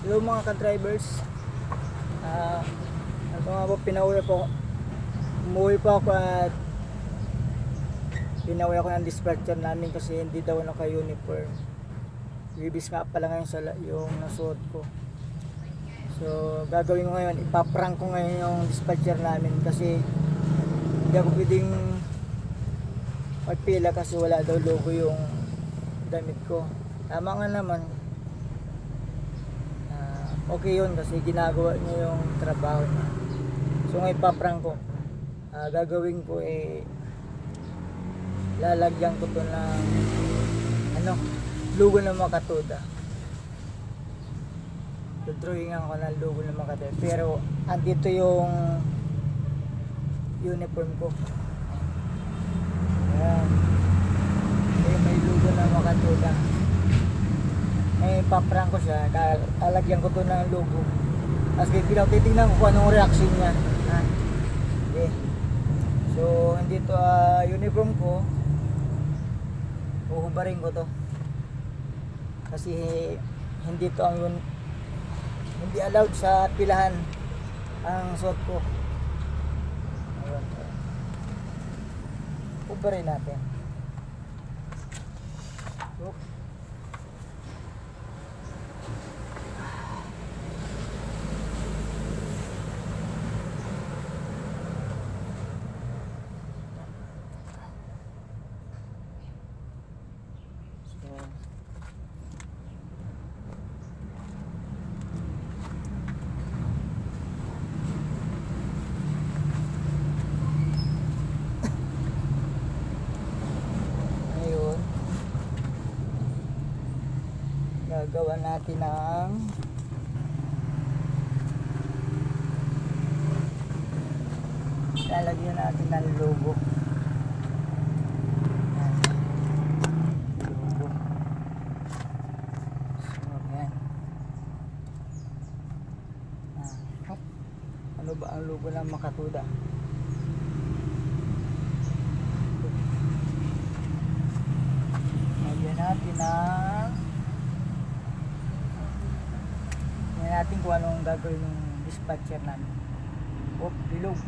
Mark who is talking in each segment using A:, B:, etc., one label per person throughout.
A: Hello mga ka-drivers. Ito nga po, umuwi po ako at pinauwi ako ng dispatcher namin kasi hindi daw naka-uniform. Bibis nga pala ngayon yung nasuot ko. So gagawin ko ngayon, ipaprank ko ngayon yung dispatcher namin kasi hindi ako pwedeng magpila kasi wala daw logo yung damit ko. Tama nga naman. Okay yun kasi ginagawa niya yung trabaho niya. So ngayon paprank ko, gagawin ko lalagyan ko to ng logo ng Makatoda. Drawingan ko ng logo ng Makatoda, pero andito yung uniform ko. Ayan, may logo ng Makatoda. Paprank ko siya, lalagyan ko to ng logo. Tapos titignan ko kung anong reaction niya. Okay. So hindi to uniform ko, uhubarin ko to kasi hindi to hindi allowed sa pilahan ang suot ko. Ayun. Uhubarin natin. Gagawa natin ng lalagyan natin ng logo. Logo. So, yan. Ano ba ang logo ng Makatoda? Lagyan natin kung anong gagawin ng dispatcher namin. Bilog.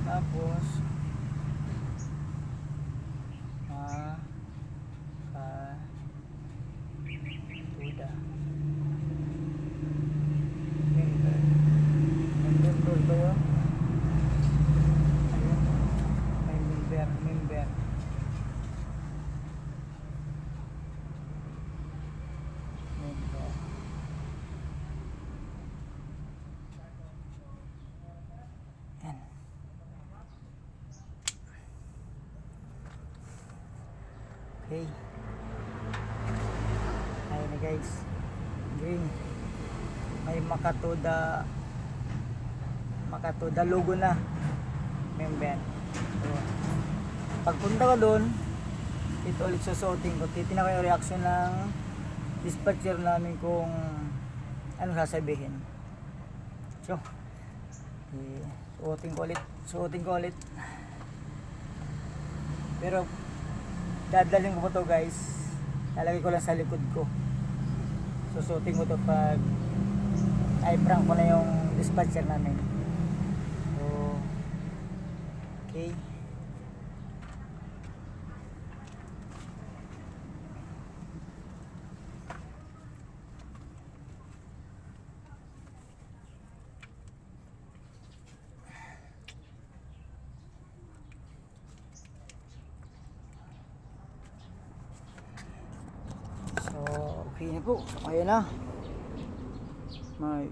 A: Tapos Makatoda. Member ba yun? Member. Yan. Okay. Ayun na guys. Green. May Makatoda logo na. Member. So, pagpunta ko doon, ito ulit susuotin ko. Titignan ko yung reaction ng dispatcher namin kung ano sasabihin. So, suotin ko ulit. Pero dadalhin ko po to guys. Lalagay ko lang sa likod ko. Susuotin ko to pag prank ko na yung dispatcher namin. So, okay. Okay na po. Ayan na. May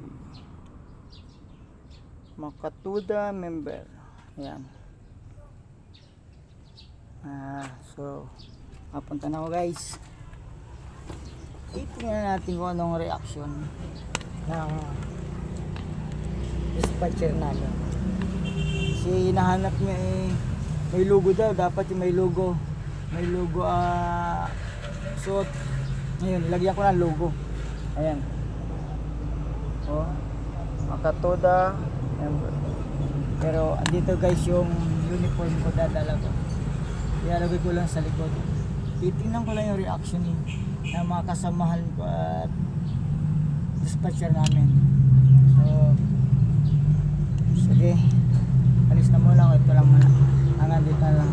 A: Makatoda member. Ayan. So papunta na ako guys. Titingnan natin kung anong reaction ng dispatcher namin. Kasi hinahanap niya may logo daw. Dapat yung may logo. May logo suot. Ngayon, lagyan ko ng logo. Ayan. Makatoda member. Pero andito guys yung uniform ko, dadala ko. Ilalagay ko lang sa likod. Titingnan ko lang yung reaction ng mga kasamahan ko at dispatcher namin. So, sige. Alis na muna ako. Ito lang muna. Hanggang dito na lang.